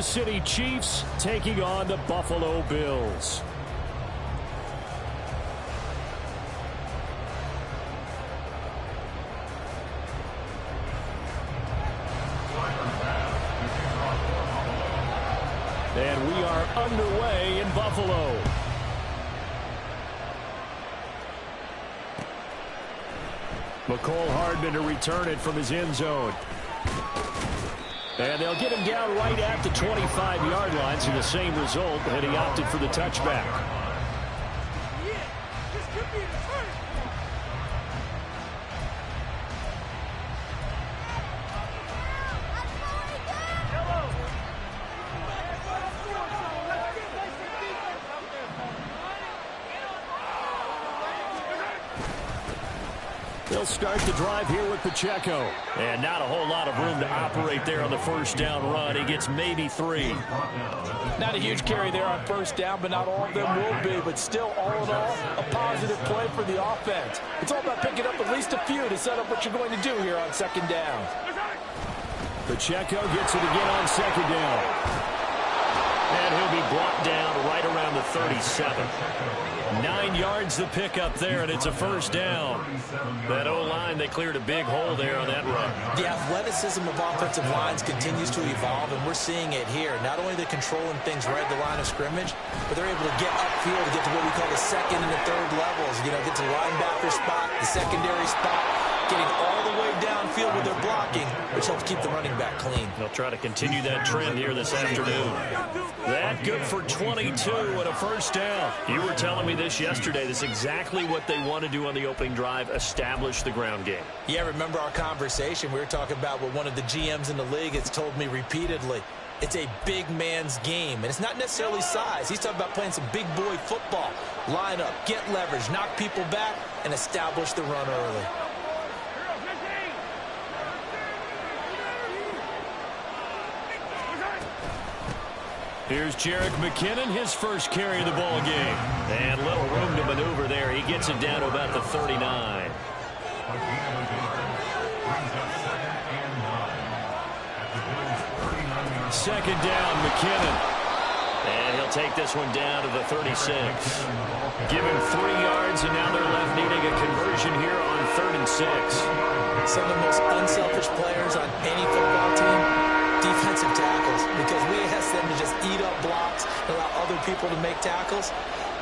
City Chiefs taking on the Buffalo Bills. And we are underway in Buffalo. McCole Hardman to return it from his end zone. And they'll get him down right at the 25-yard line, so the same result, and he opted for the touchback. They'll start the drive here with Pacheco. And not a whole lot of room to operate there on the first down run. He gets maybe 3. Not a huge carry there on first down, but not all of them will be. But still, all in all, a positive play for the offense. It's all about picking up at least a few to set up what you're going to do here on second down. Pacheco gets it again on second down. And he'll be brought down right around the 37. 9 yards the pick up there, and it's a first down. That O-line, they cleared a big hole there on that run. The athleticism of offensive lines continues to evolve, and we're seeing it here. Not only are they controlling things right at the line of scrimmage, but they're able to get upfield to get to what we call the second and the third levels. You know, get to the linebacker spot, the secondary spot, getting all the way downfield with their blocking, which helps keep the running back clean. They'll try to continue that trend here this afternoon. That good for 22 and a first down. You were telling me this yesterday. This is exactly what they want to do on the opening drive, establish the ground game. Yeah, remember our conversation? We were talking about what one of the GMs in the league has told me repeatedly. It's a big man's game, and it's not necessarily size. He's talking about playing some big boy football. Line up, get leverage, knock people back, and establish the run early. Here's Jerick McKinnon, his first carry of the ball game. And little room to maneuver there. He gets it down to about the 39. Second down, McKinnon. And he'll take this one down to the 36. Give him 3 yards, and now they're left needing a conversion here on 3rd and 6. Some of the most unselfish players on any football team, defensive tackles, because we ask them to just eat up blocks and allow other people to make tackles.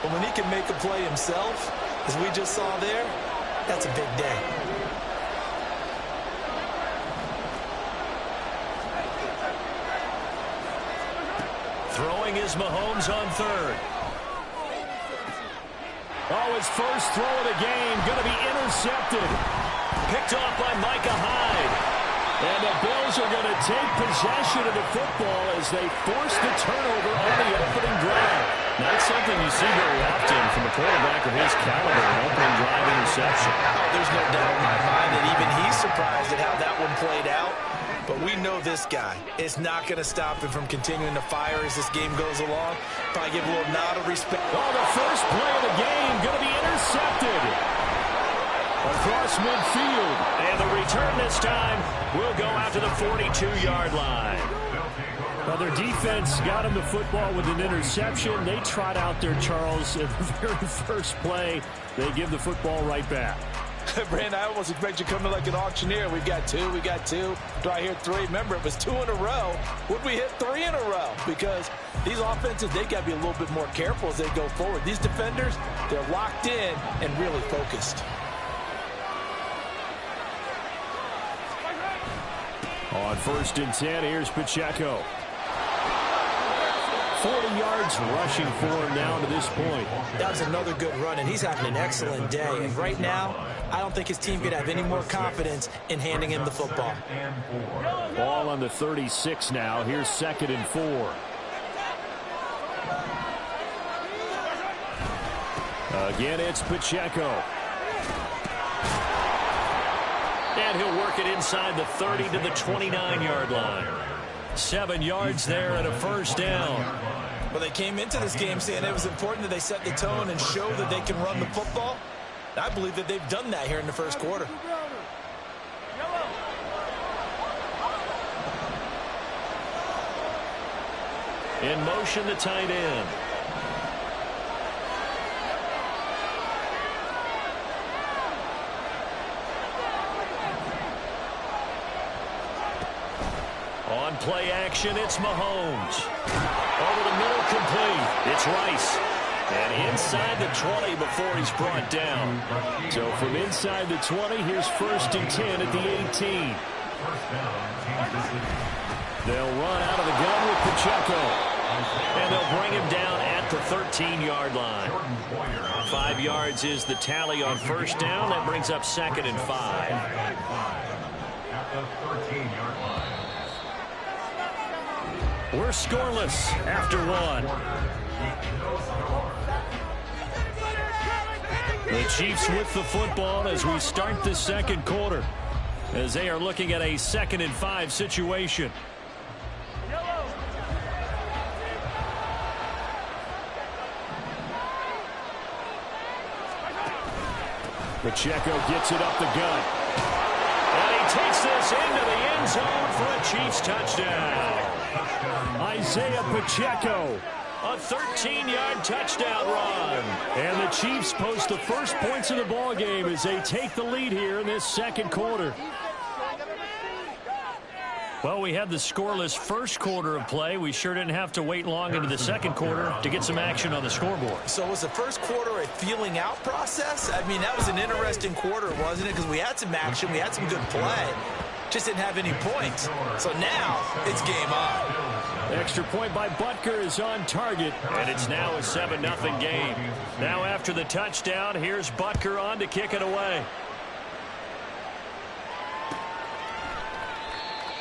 But when he can make a play himself, as we just saw there, that's a big day. Throwing is Mahomes on 3rd. Oh, his first throw of the game going to be intercepted. Picked off by Micah Hyde. And the Bills are going to take possession of the football as they force the turnover on the opening drive. Not something you see very often from a quarterback of his caliber, an opening drive interception. Oh, there's no doubt in my mind that even he's surprised at how that one played out. But we know this guy is not going to stop him from continuing to fire as this game goes along. Probably give a little nod of respect. Oh, the first play of the game going to be intercepted across midfield. And the return this time will go out to the 42-yard line. Well, their defense got him the football with an interception. They trot out there, Charles, at the very first play. They give the football right back. Brandon, I almost expect you to come in like an auctioneer. We got two. Do I hear 3? Remember, it was 2 in a row. Would we hit 3 in a row? Because these offenses, they got to be a little bit more careful as they go forward. These defenders, they're locked in and really focused. On 1st and 10, here's Pacheco. 40 yards rushing for him now to this point. That was another good run, and he's having an excellent day. And right now, I don't think his team could have any more confidence in handing him the football. Ball on the 36 now. Here's 2nd and 4. Again, it's Pacheco. And he'll work it inside the 30 to the 29-yard line. 7 yards there and a first down. Well, they came into this game saying it was important that they set the tone and show that they can run the football. I believe that they've done that here in the first quarter. In motion, the tight end. On play action, it's Mahomes. Over the middle, complete. It's Rice. And inside the 20 before he's brought down. So from inside the 20, here's 1st and 10 at the 18. They'll run out of the gun with Pacheco. And they'll bring him down at the 13-yard line. 5 yards is the tally on 1st down. That brings up 2nd and 5. At the 13-yard line. We're scoreless after 1. The Chiefs with the football as we start the 2nd quarter, as they are looking at a 2nd and 5 situation. Pacheco gets it up the gut. And he takes this into the end zone for a Chiefs touchdown. Isaiah Pacheco. A 13-yard touchdown run. And the Chiefs post the first points of the ball game as they take the lead here in this 2nd quarter. Well, we had the scoreless first quarter of play. We sure didn't have to wait long into the 2nd quarter to get some action on the scoreboard. So was the first quarter a feeling out process? I mean, that was an interesting quarter, wasn't it? Because we had some action, we had some good play. Just didn't have any points. So now it's game on. Extra point by Butker is on target, and it's now a 7-0 game. Now after the touchdown, here's Butker on to kick it away.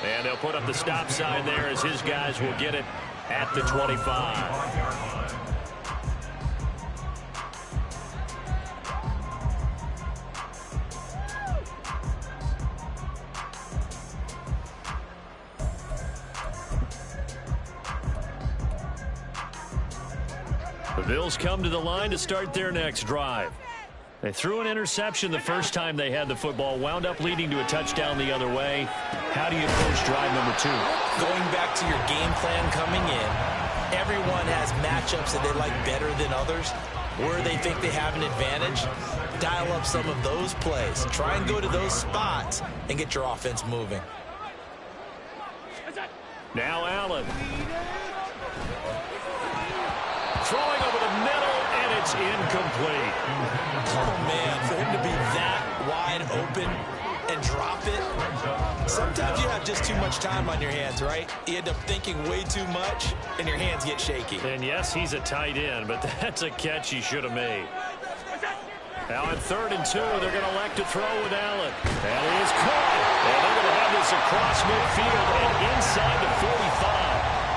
And they'll put up the stop sign there as his guys will get it at the 25. The Bills come to the line to start their next drive. They threw an interception the first time they had the football, wound up leading to a touchdown the other way. How do you approach drive number 2? Going back to your game plan coming in, everyone has matchups that they like better than others. Where they think they have an advantage, dial up some of those plays. Try and go to those spots and get your offense moving. Now Allen. Throwing over the middle, and it's incomplete. Oh, man, for him to be that wide open and drop it. Sometimes you have just too much time on your hands, right? You end up thinking way too much, and your hands get shaky. And yes, he's a tight end, but that's a catch he should have made. Now on 3rd and 2, they're going to elect to throw with Allen. And he is caught. And they're going to have this across midfield and inside the 45.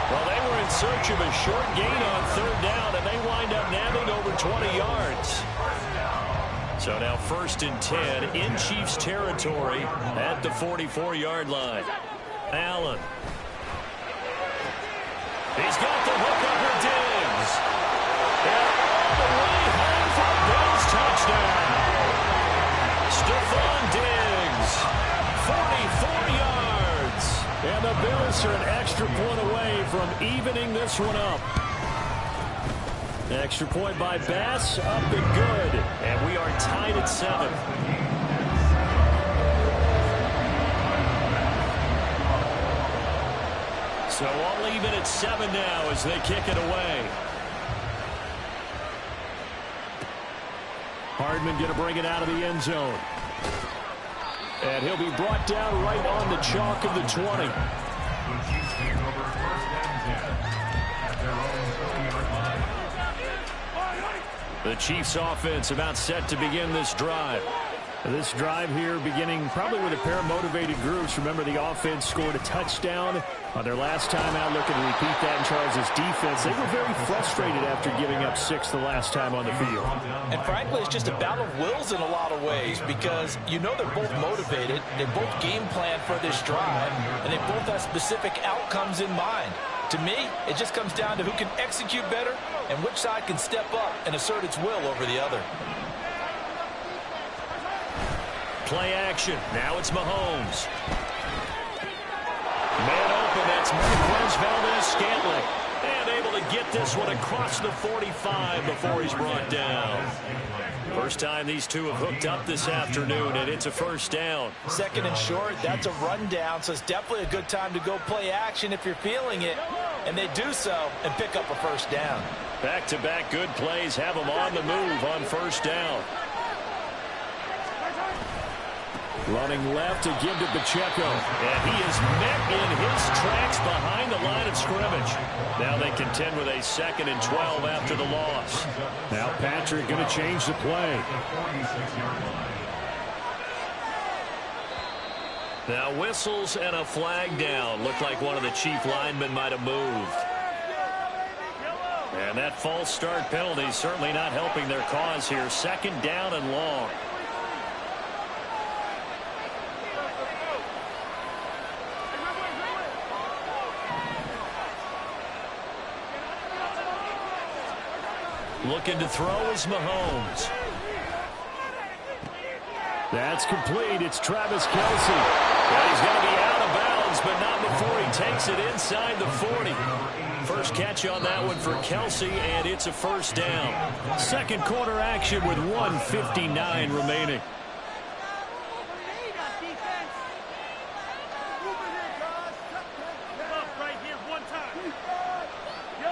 Well, they were in search of a short gain on 3rd down, and they wind up nabbing over 20 yards. So now 1st and 10 in Chiefs territory at the 44-yard line. Allen. He's got the hook over Diggs. And all the way home for a Bills touchdown. Stephon Diggs, 44 yards. And the Bills are an extra point away from evening this one up. Extra point by Bass, up and good. And we are tied at 7. So all even at 7 now as they kick it away. Hardman going to bring it out of the end zone. And he'll be brought down right on the chalk of the 20. The Chiefs offense about set to begin this drive. This drive here beginning probably with a pair of motivated groups. Remember, the offense scored a touchdown on their last time out. Looking to repeat that in Charles' defense. They were very frustrated after giving up 6 the last time on the field. And frankly, it's just a battle of wills in a lot of ways because you know they're both motivated. They both game plan for this drive, and they both have specific outcomes in mind. To me, it just comes down to who can execute better and which side can step up and assert its will over the other. Play action. Now it's Mahomes. Man open. That's Marquez Valdez-Scantling. And get this one across the 45 before he's brought down. First time these two have hooked up this afternoon, and it's a first down. Second and short, that's a rundown, so it's definitely a good time to go play action if you're feeling it. And they do so and pick up a first down. Back-to-back good plays have them on the move on first down. Running left to give to Pacheco. And he is met in his tracks behind the line of scrimmage. Now they contend with a 2nd and 12 after the loss. Now Patrick going to change the play. Now whistles and a flag down. Looked like one of the chief linemen might have moved. And that false start penalty certainly not helping their cause here. 2nd down and long. Looking to throw is Mahomes. That's complete. It's Travis Kelce. And he's going to be out of bounds, but not before he takes it inside the 40. First catch on that one for Kelce, and it's a first down. Second quarter action with 1:59 remaining.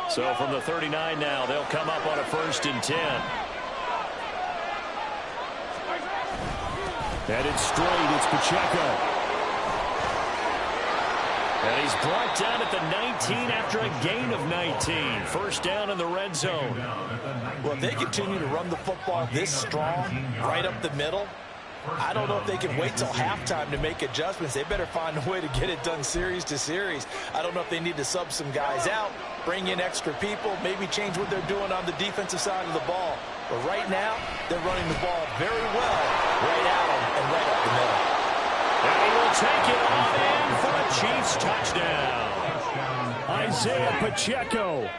So from the 39 now, they'll come up on a 1st and 10. Headed straight, it's Pacheco. And he's brought down at the 19 after a gain of 19. First down in the red zone. Well, if they continue to run the football this strong, right up the middle, I don't know if they can wait till halftime to make adjustments. They better find a way to get it done series to series. I don't know if they need to sub some guys out, bring in extra people, maybe change what they're doing on the defensive side of the ball. But right now, they're running the ball very well right at them and right up the middle. And he will take it on in for a Chiefs touchdown. Isaiah Pacheco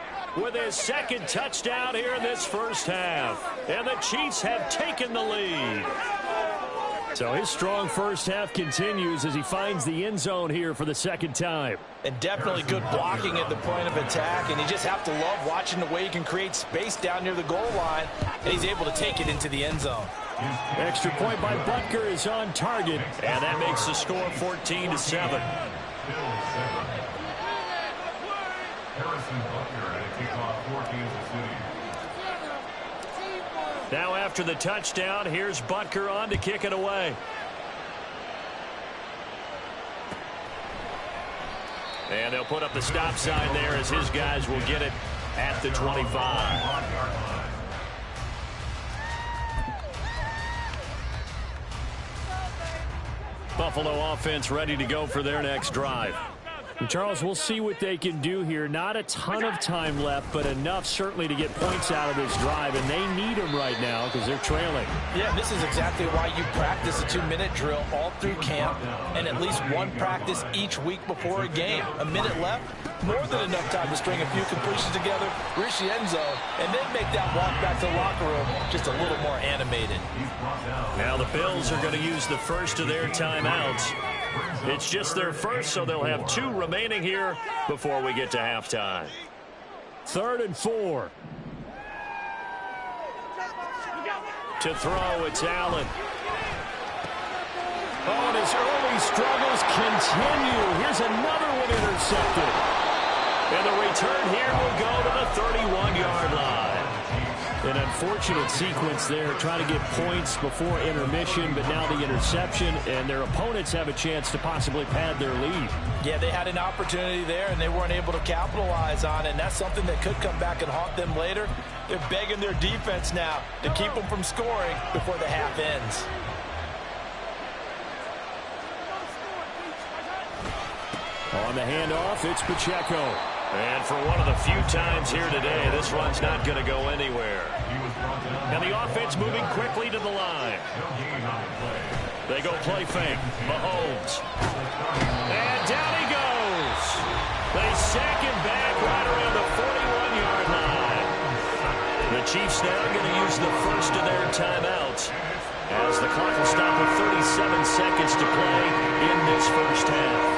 with his 2nd touchdown here in this first half. And the Chiefs have taken the lead. So his strong first half continues as he finds the end zone here for the 2nd time. And definitely good blocking at the point of attack. And you just have to love watching the way he can create space down near the goal line. And he's able to take it into the end zone. Extra point by Butker is on target. And that makes the score 14-7. Now after the touchdown, here's Butker on to kick it away. And they'll put up the stop sign there as his guys will get it at the 25. Buffalo offense ready to go for their next drive. And Charles, we'll see what they can do here. Not a ton of time left, but enough certainly to get points out of this drive, and they need them right now because they're trailing. Yeah, this is exactly why you practice a 2-minute drill all through camp and at least one practice each week before a game. A minute left, more than enough time to string a few completions together, reach the end zone, and then make that walk back to the locker room just a little more animated. Now the Bills are going to use the first of their timeouts. It's just their first, so they'll have 2 remaining here before we get to halftime. 3rd and 4. To throw, it's Allen. Oh, and his early struggles continue. Here's another one intercepted. And the return here will go to the 31-yard line. An unfortunate sequence there, trying to get points before intermission, but now the interception, and their opponents have a chance to possibly pad their lead. Yeah, they had an opportunity there, and they weren't able to capitalize on it, and that's something that could come back and haunt them later. They're begging their defense now to keep them from scoring before the half ends. On the handoff, it's Pacheco. And for one of the few times here today, this one's not going to go anywhere. And the offense moving quickly to the line. They go play fake. Mahomes. And down he goes. They sack him back right around the 41-yard line. The Chiefs now going to use the first of their timeouts as the clock will stop with 37 seconds to play in this first half.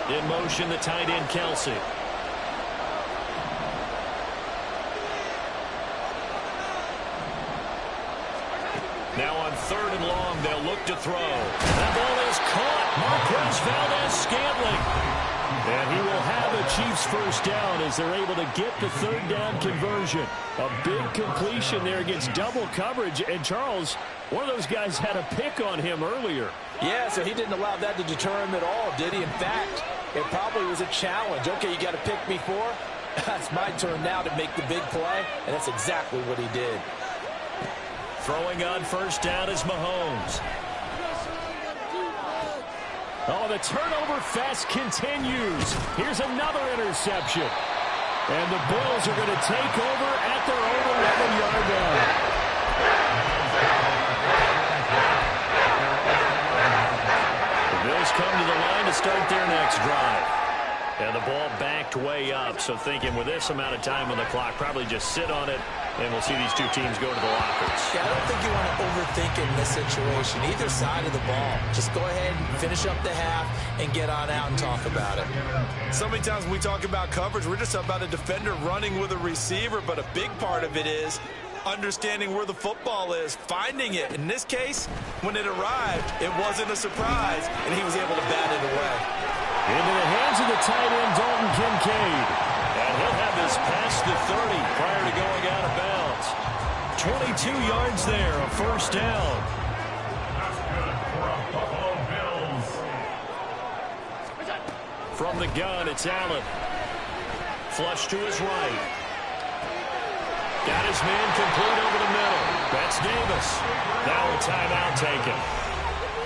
In motion, the tight end, Kelsey. Now on 3rd and long, they'll look to throw. That ball is caught. Marquez Valdez-Scantling. And he will have a Chiefs first down as they're able to get the 3rd down conversion. A big completion there against double coverage. And Charles, one of those guys had a pick on him earlier. Yeah, so he didn't allow that to deter him at all, did he? In fact, it probably was a challenge. Okay, you got to pick me for? That's my turn now to make the big play, and that's exactly what he did. Throwing on 1st down is Mahomes. Oh, the turnover fest continues. Here's another interception. And the Bills are going to take over at their own 11-yard line. The Bills come to the line to start their next drive. And the ball backed way up, so thinking with this amount of time on the clock, probably just sit on it, and we'll see these two teams go to the lockers. Yeah, I don't think you want to overthink in this situation, either side of the ball. Just go ahead and finish up the half and get on out and talk about it. So many times when we talk about coverage, we're just about a defender running with a receiver, but a big part of it is understanding where the football is, finding it. In this case, when it arrived, it wasn't a surprise, and he was able to bat it away. Into the hands of the tight end, Dalton Kincaid. And he'll have this past the 30 prior to going out of bounds. 22 yards there, a 1st down. That's good for a Buffalo Bills. From the gun, it's Allen. Flush to his right. Got his man complete over the middle. That's Davis. Now a timeout taken.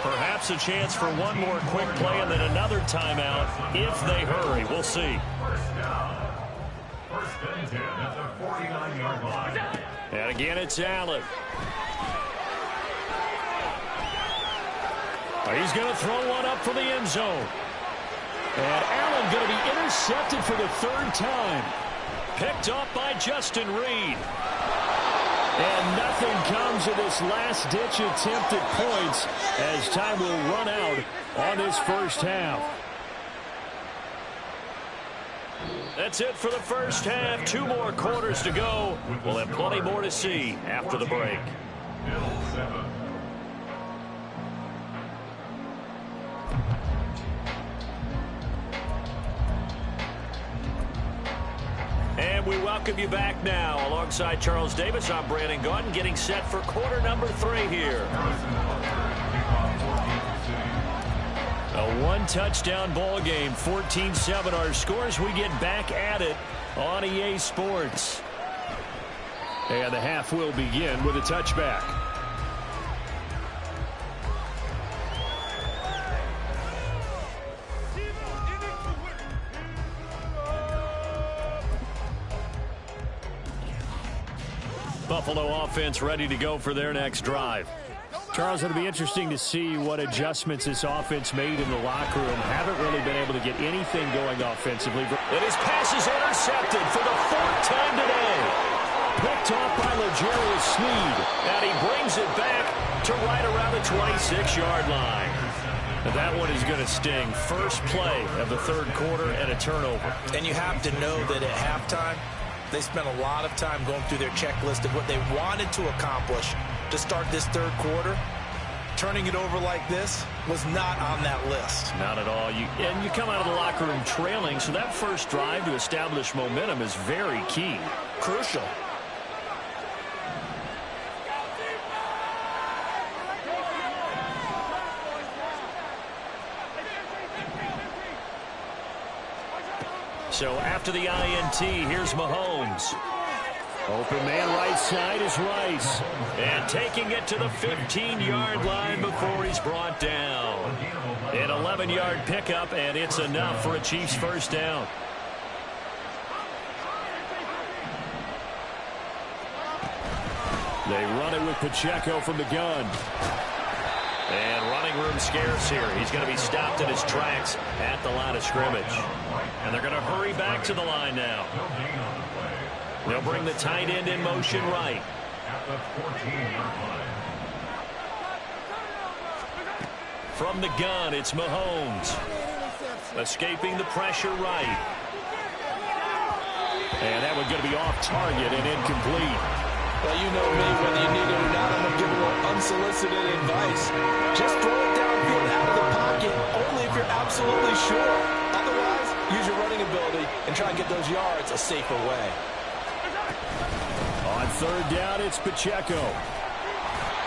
Perhaps a chance for one more quick play and then another timeout if they hurry. We'll see. 1st down. 1st and 10 at the 49-yard line. And again, it's Allen. He's going to throw one up for the end zone. And Allen going to be intercepted for the 3rd time. Picked off by Justin Reed. And nothing comes of this last-ditch attempt at points as time will run out on this 1st half. That's it for the 1st half. 2 more quarters to go. We'll have plenty more to see after the break. Bills 7. And we welcome you back now. Alongside Charles Davis, I'm Brandon Gaudin, getting set for quarter number 3 here. A 1-touchdown ball game, 14-7 our scores. We get back at it on EA Sports. And the half will begin with a touchback. Buffalo offense ready to go for their next drive. Charles, it'll be interesting to see what adjustments this offense made in the locker room. Haven't really been able to get anything going offensively. And his pass is intercepted for the 4th time today. Picked off by L'Jarius Sneed. And he brings it back to right around the 26-yard line. And that one is going to sting. First play of the 3rd quarter and a turnover. And you have to know that at halftime, they spent a lot of time going through their checklist of what they wanted to accomplish to start this 3rd quarter. Turning it over like this was not on that list. Not at all. And you come out of the locker room trailing, so that first drive to establish momentum is very key. Crucial. So after the INT, here's Mahomes. Open man right side is Rice. And taking it to the 15-yard line before he's brought down. An 11-yard pickup, and it's enough for a Chiefs first down. They run it with Pacheco from the gun. And running room scarce here. He's going to be stopped in his tracks at the line of scrimmage. And they're going to hurry back to the line now. They'll bring the tight end in motion right. At the 14-yard line. From the gun, it's Mahomes. Escaping the pressure right. And that one's going to be off target and incomplete. Well, you know me, whether you need it or not, I'm going to give a little unsolicited advice. Just throw it downfield out of the pocket, only if you're absolutely sure. Otherwise, use your running ability and try and get those yards a safer way. On third down, it's Pacheco.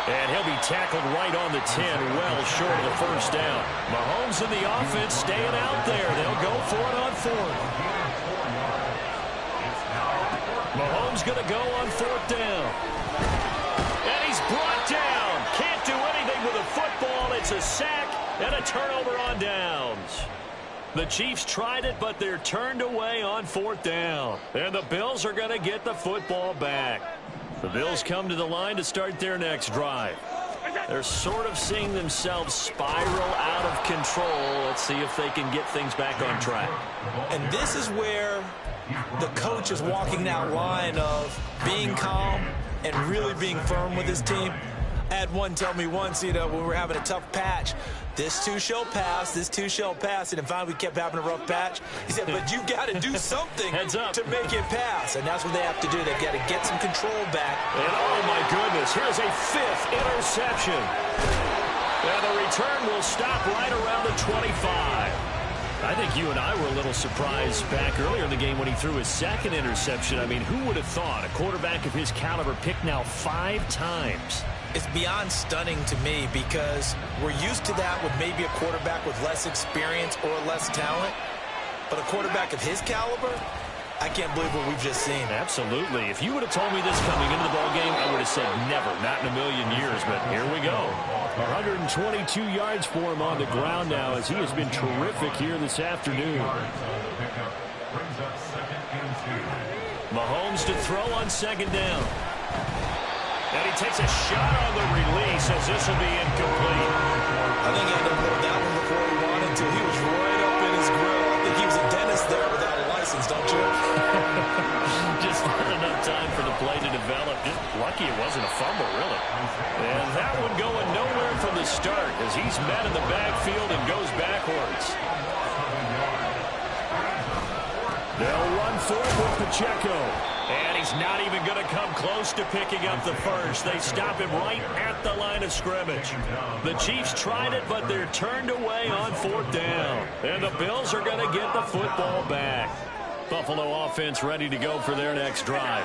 And he'll be tackled right on the 10, well short of the first down. Mahomes and the offense staying out there. They'll go for it on fourth. Mahomes going to go on fourth down. And he's brought down. Can't do anything with a football. It's a sack and a turnover on downs. The Chiefs tried it, but they're turned away on fourth down. And the Bills are going to get the football back. The Bills come to the line to start their next drive. They're sort of seeing themselves spiral out of control. Let's see if they can get things back on track. And this is where the coach is walking that line of being calm and really being firm with his team. I had one tell me once, when we were having a tough patch, this too shall pass, this too shall pass. And finally we kept having a rough patch. He said, but you got to do something to make it pass. And that's what they have to do. They got to get some control back. And oh my goodness, here's a 5th interception. And the return will stop right around the 25. I think you and I were a little surprised back earlier in the game when he threw his 2nd interception. I mean, who would have thought a quarterback of his caliber picked now 5 times? It's beyond stunning to me because we're used to that with maybe a quarterback with less experience or less talent. But a quarterback of his caliber, I can't believe what we've just seen. Absolutely. If you would have told me this coming into the ballgame, I would have said never, not in a million years. But here we go. 122 yards for him on the ground now as he has been terrific here this afternoon. Mahomes to throw on 2nd down. And he takes a shot on the release as this will be incomplete. I think he had to hold that one before he wanted to. He was right up in his grill. I think he was a dentist there without a license, don't you? Just not enough time for the play to develop. Just lucky it wasn't a fumble, really. And that one going nowhere from the start as he's met in the backfield and goes backwards. They'll run for it with Pacheco. And he's not even going to come close to picking up the first. They stop him right at the line of scrimmage. The Chiefs tried it, but they're turned away on 4th down. And the Bills are going to get the football back. Buffalo offense ready to go for their next drive.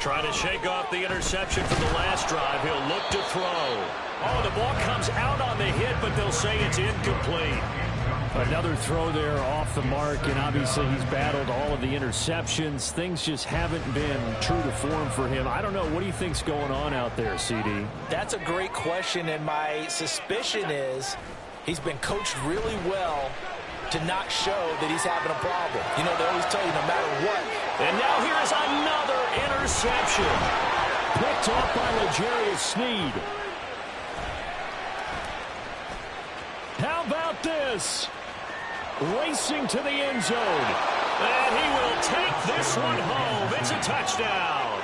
Trying to shake off the interception from the last drive. He'll look to throw. Oh, the ball comes out on the hit, but they'll say it's incomplete. Another throw there off the mark, and obviously he's battled all of the interceptions. Things just haven't been true to form for him. I don't know. What do you think's going on out there, CD? That's a great question, and my suspicion is he's been coached really well to not show that he's having a problem. You know, they always tell you no matter what. And now here is another interception. Picked off by L'Jarius Sneed. How about this? Racing to the end zone. And he will take this one home. It's a touchdown.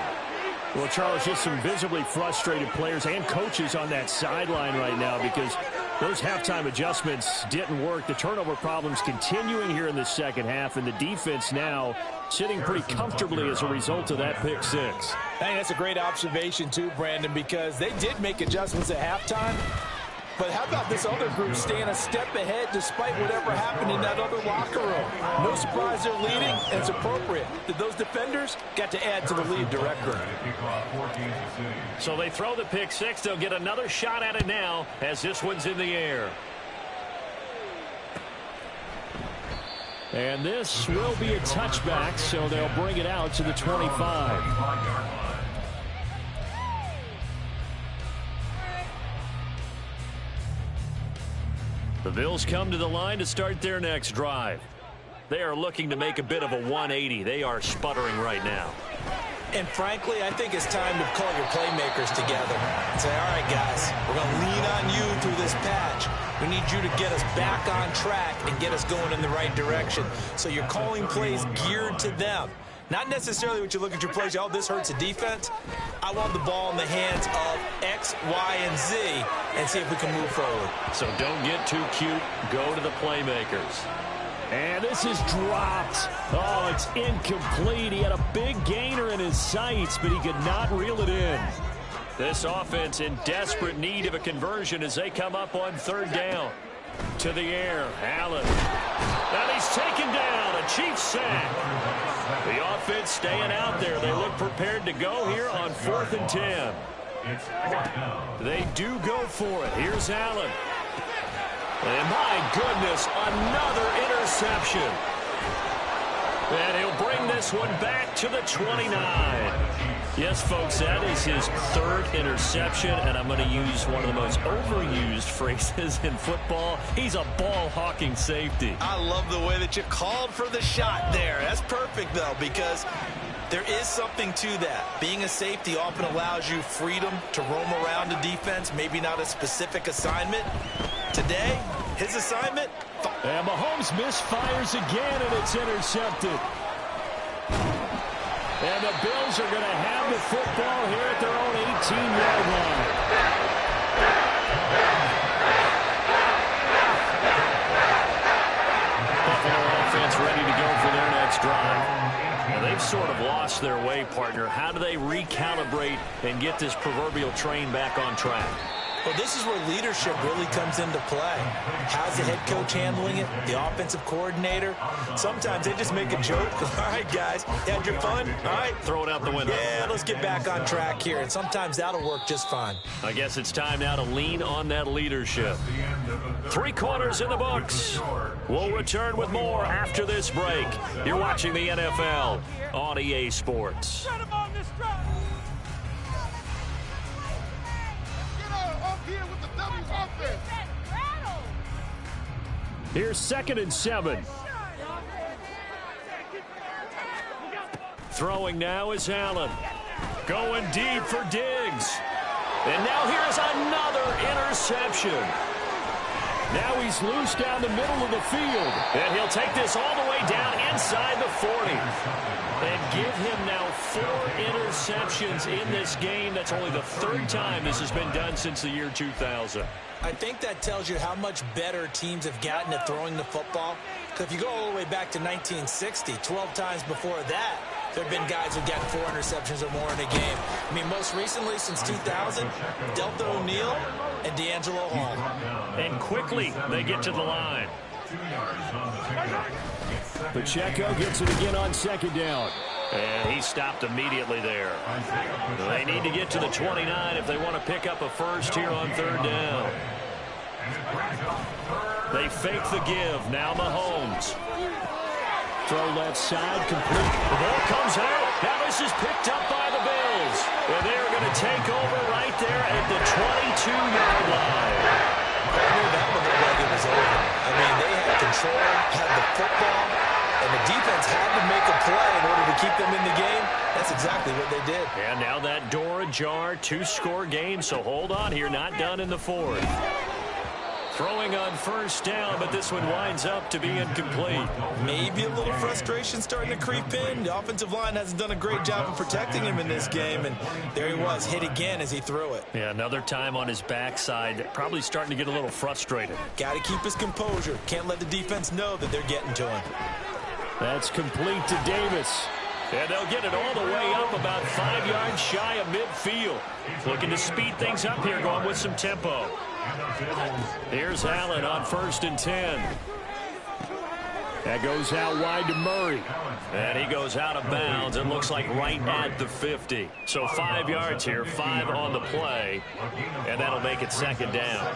Well, Charles, just some visibly frustrated players and coaches on that sideline right now because those halftime adjustments didn't work. The turnover problems continuing here in the second half, and the defense now sitting pretty comfortably as a result of that pick 6. I think that's a great observation too, Brandon, because they did make adjustments at halftime. But how about this other group staying a step ahead despite whatever happened in that other locker room? No surprise they're leading, and it's appropriate that those defenders got to add to the lead directly. So they throw the pick 6. They'll get another shot at it now as this one's in the air. And this will be a touchback, so they'll bring it out to the 25. The Bills come to the line to start their next drive. They are looking to make a bit of a 180. They are sputtering right now. And frankly, I think it's time to call your playmakers together and say, all right, guys, we're going to lean on you through this patch. We need you to get us back on track and get us going in the right direction. So you're calling plays geared to them. Not necessarily what you look at your plays, oh, this hurts the defense. I want the ball in the hands of X, Y, and Z and see if we can move forward. So don't get too cute. Go to the playmakers. And this is dropped. Oh, it's incomplete. He had a big gainer in his sights, but he could not reel it in. This offense in desperate need of a conversion as they come up on third down. To the air, Allen. And he's taken down. A Chiefs sack. The offense staying out there. They look prepared to go here on 4th and 10. They do go for it. Here's Allen. And my goodness, another interception. And he'll bring this one back to the 29. Yes, folks, that is his 3rd interception, and I'm going to use one of the most overused phrases in football. He's a ball-hawking safety. I love the way that you called for the shot there. That's perfect, though, because there is something to that. Being a safety often allows you freedom to roam around the defense, maybe not a specific assignment. Today, his assignment. And Mahomes misfires again, and it's intercepted. And the Bills are going to have the football here at their own 18-yard line. Buffalo offense ready to go for their next drive. Now, they've sort of lost their way, partner. How do they recalibrate and get this proverbial train back on track? Well, this is where leadership really comes into play. How's the head coach handling it? The offensive coordinator? Sometimes they just make a joke. All right, guys, you had your fun? All right. Throw it out the window. Yeah, let's get back on track here. And sometimes that'll work just fine. I guess it's time now to lean on that leadership. 3 quarters in the books. We'll return with more after this break. You're watching the NFL on EA Sports. Here's 2nd and 7. Throwing now is Allen. Going deep for Diggs. And now here's another interception. Now he's loose down the middle of the field. And he'll take this all the way down inside the 40. And give him now 4 interceptions in this game. That's only the 3rd time this has been done since the year 2000. I think that tells you how much better teams have gotten at throwing the football. Because if you go all the way back to 1960, 12 times before that, there have been guys who've gotten 4 interceptions or more in a game. I mean, most recently, since 2000, Delta O'Neal and D'Angelo Hall. And quickly, they get to the line. Pacheco gets it again on 2nd down. And he stopped immediately there. They need to get to the 29 if they want to pick up a first here on 3rd down. They fake the give. Now Mahomes. Throw left side, complete. The ball comes out. Now this is picked up by the Bills. And they're going to take over right there at the 22-yard line. That one looked like it was over. I mean, they had control, had the football, and the defense had to make a play in order to keep them in the game. That's exactly what they did. And now that door ajar, 2-score game, so hold on here, not done in the 4th. Throwing on 1st down, but this one winds up to be incomplete. Maybe a little frustration starting to creep in. The offensive line hasn't done a great job of protecting him in this game, and there he was, hit again as he threw it. Yeah, another time on his backside, probably starting to get a little frustrated. Got to keep his composure. Can't let the defense know that they're getting to him. That's complete to Davis. And they'll get it all the way up about 5 yards shy of midfield. Looking to speed things up here, going with some tempo. Here's Allen on 1st and 10. That goes out wide to Murray. And he goes out of bounds. It looks like right at the 50. So 5 yards here, 5 on the play. And that'll make it 2nd down.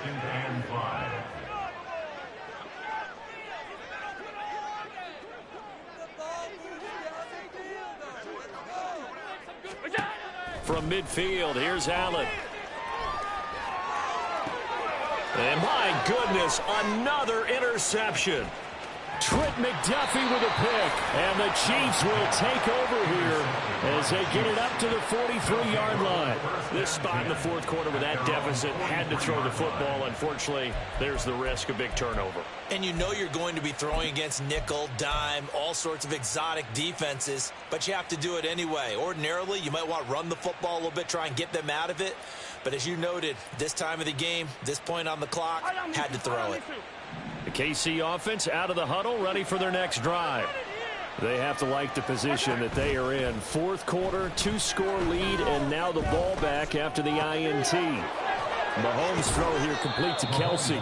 From midfield, here's Allen. And my goodness, another interception. Trent McDuffie with a pick. And the Chiefs will take over here as they get it up to the 43-yard line. This spot in the fourth quarter with that deficit, had to throw the football. Unfortunately, there's the risk of big turnover. And you know you're going to be throwing against nickel, dime, all sorts of exotic defenses, but you have to do it anyway. Ordinarily, you might want to run the football a little bit, try and get them out of it. But as you noted, this time of the game, this point on the clock, had to throw it. The KC offense out of the huddle, ready for their next drive. They have to like the position that they are in. Fourth quarter, 2-score lead, and now the ball back after the INT. Mahomes' throw here complete to Kelsey.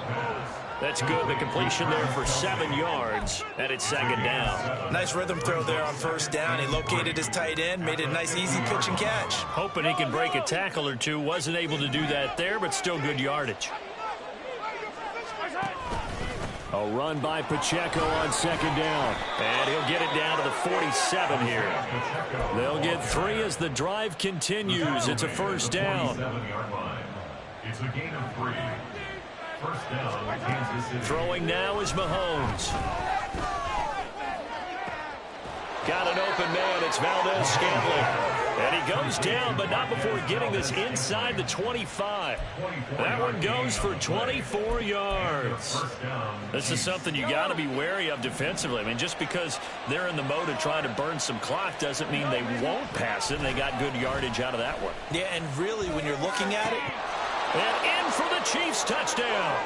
That's good. The completion there for 7 yards, and it's second down. Nice rhythm throw there on first down. He located his tight end, made it a nice, easy pitch and catch. Hoping he can break a tackle or two. Wasn't able to do that there, but still good yardage. A run by Pacheco on second down. And he'll get it down to the 47 here. They'll get 3 as the drive continues. It's a first down. It's a gain of 3. First down, Kansas City. Throwing now is Mahomes. Got an open man. It's Valdez-Scantling. And he goes down, but not before getting this inside the 25. That one goes for 24 yards. This is something you got to be wary of defensively. I mean, just because they're in the mode of trying to burn some clock doesn't mean they won't pass it. And they got good yardage out of that one. Yeah, and really, when you're looking at it. And in for the Chiefs touchdown.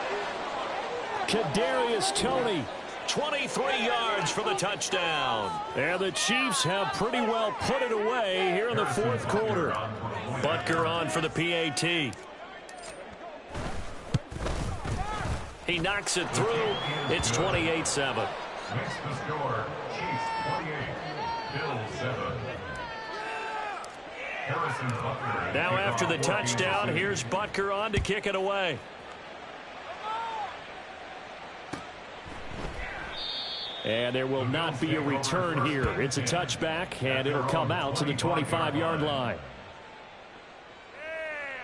Kadarius Toney. 23 yards for the touchdown. And the Chiefs have pretty well put it away here in the fourth quarter. Butker on for the PAT. He knocks it through. It's 28-7. Makes the score, Chiefs 28, Bills 7. Harrison Butker. Now after the touchdown, here's Butker on to kick it away. And there will not be a return here. It's a touchback, and it'll come out to the 25-yard line.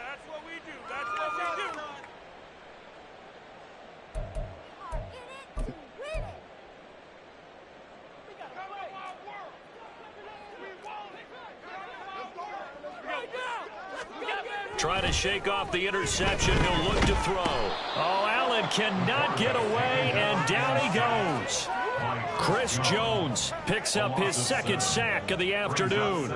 That's what we do. That's what we do. Try to shake off the interception. He'll look to throw. Oh, Allen cannot get away, and down he goes. Chris Jones picks up his second sack of the afternoon.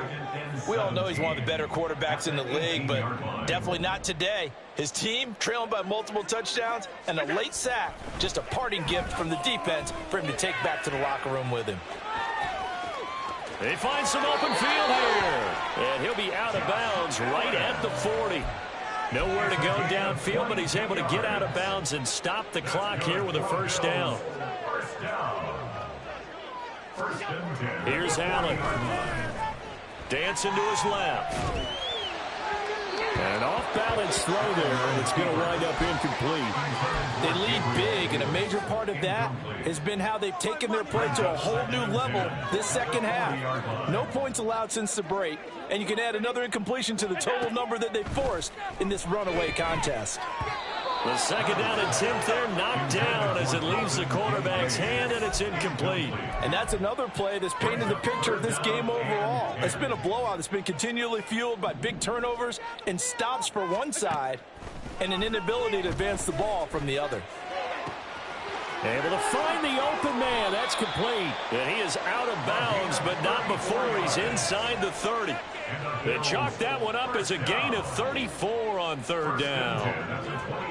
We all know he's one of the better quarterbacks in the league, but definitely not today. His team trailing by multiple touchdowns and a late sack. Just a parting gift from the defense for him to take back to the locker room with him. They find some open field here. And he'll be out of bounds right at the 40. Nowhere to go downfield, but he's able to get out of bounds and stop the clock here with a first down. Here's Allen. Dancing to his left. And off-balance throw there, and it's going to wind up incomplete. They lead big, and a major part of that has been how they've taken their play to a whole new level this second half. No points allowed since the break, and you can add another incompletion to the total number that they forced in this runaway contest. The second down and 10th there, knocked down as it leaves the quarterback's hand, and it's incomplete. And that's another play that's painted the picture of this game overall. It's been a blowout. It's been continually fueled by big turnovers and stops for one side and an inability to advance the ball from the other. Able to find the open man. That's complete. And he is out of bounds, but not before he's inside the 30. They chalk that one up as a gain of 34 on third down.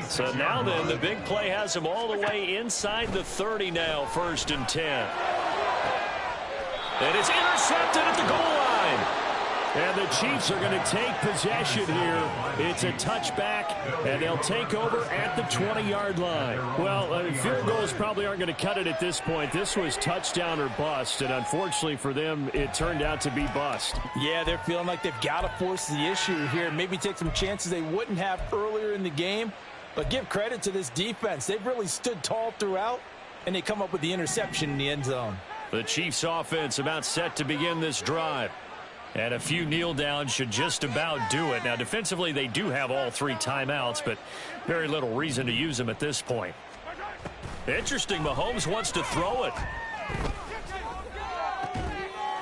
So now then, the big play has him all the way inside the 30 now, 1st and 10. And it's intercepted at the goal line. And the Chiefs are going to take possession here. It's a touchback, and they'll take over at the 20-yard line. Well, field goals probably aren't going to cut it at this point. This was touchdown or bust, and unfortunately for them, it turned out to be bust. Yeah, they're feeling like they've got to force the issue here. Maybe take some chances they wouldn't have earlier in the game. But give credit to this defense. They've really stood tall throughout, and they come up with the interception in the end zone. The Chiefs offense about set to begin this drive. And a few kneel downs should just about do it. Now, defensively, they do have all 3 timeouts, but very little reason to use them at this point. Interesting, Mahomes wants to throw it.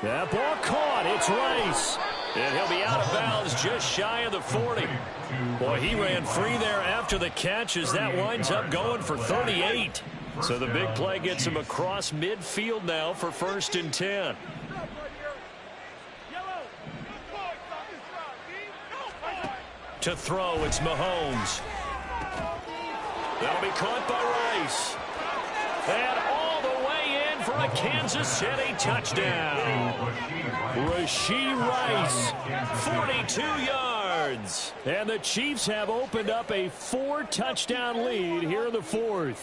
That ball caught. It's Rice. And he'll be out of bounds just shy of the 40. Boy, he ran free there after the catch as that winds up going for 38. So the big play gets him across midfield now for 1st and 10. To throw, it's Mahomes. That'll be caught by Rice. And all the way in for a Kansas City touchdown. Rashee Rice, 42 yards. And the Chiefs have opened up a 4-touchdown lead here in the 4th.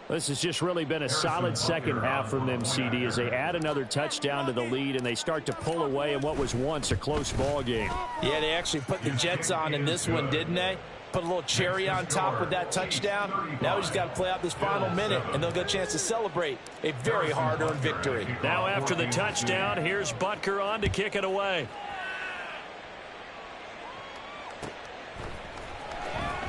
This has just really been a solid second half from them, CD, as they add another touchdown to the lead and they start to pull away in what was once a close ball game. Yeah, they actually put the Jets on in this one, didn't they? Put a little cherry on top with that touchdown. Now we just got to play out this final minute, and they'll get a chance to celebrate a very hard-earned victory. Now after the touchdown, here's Butker on to kick it away.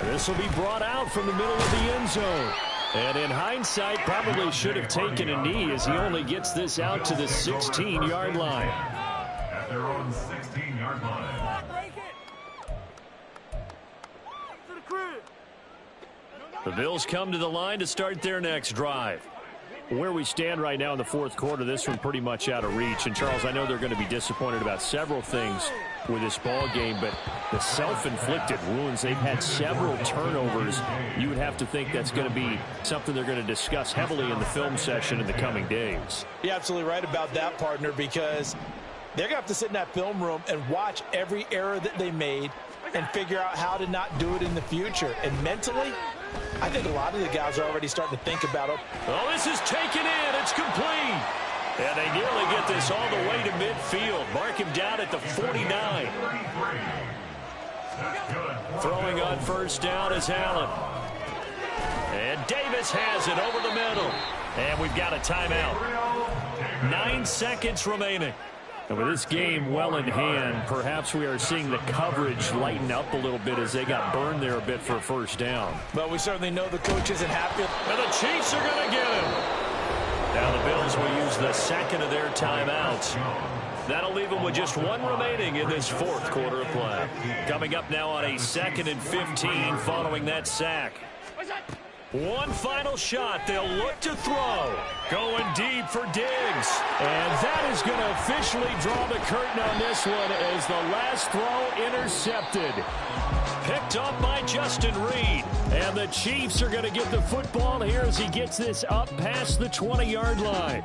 This will be brought out from the middle of the end zone. And in hindsight, probably should have taken a knee as he only gets this out to the 16-yard line. At their own 16-yard line. The Bills come to the line to start their next drive. Where we stand right now in the 4th quarter, this one pretty much out of reach. And, Charles, I know they're going to be disappointed about several things with this ball game, but the self-inflicted wounds, they've had several turnovers. You would have to think that's going to be something they're going to discuss heavily in the film session in the coming days. You're absolutely right about that, partner, because they're going to have to sit in that film room and watch every error that they made and figure out how to not do it in the future. And mentally, I think a lot of the guys are already starting to think about it. Oh, this is taken in. It's complete. And they nearly get this all the way to midfield. Mark him down at the 49. Throwing on 1st down is Allen. And Davis has it over the middle. And we've got a timeout. 9 seconds remaining. And with this game well in hand, perhaps we are seeing the coverage lighten up a little bit as they got burned there a bit for a 1st down. But we certainly know the coach isn't happy. And the Chiefs are going to get him. Now the Bills will use the 2nd of their timeouts. That'll leave them with just 1 remaining in this 4th quarter of play. Coming up now on a 2nd and 15 following that sack. One final shot. They'll look to throw. Going deep for Diggs. And that is going to officially draw the curtain on this one as the last throw intercepted. Picked up by Justin Reed. And the Chiefs are going to get the football here as he gets this up past the 20-yard line.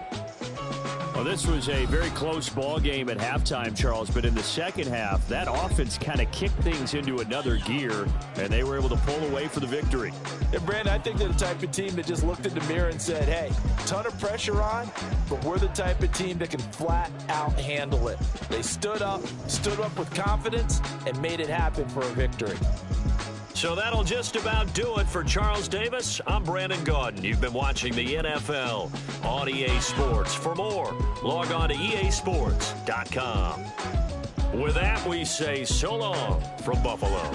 Well, this was a very close ball game at halftime, Charles, but in the second half, that offense kind of kicked things into another gear, and they were able to pull away for the victory. And, Brandon, I think they're the type of team that just looked in the mirror and said, hey, ton of pressure on, but we're the type of team that can flat out handle it. They stood up with confidence, and made it happen for a victory. So that'll just about do it for Charles Davis. I'm Brandon Gaudin. You've been watching the NFL on EA Sports. For more, log on to easports.com. With that, we say so long from Buffalo.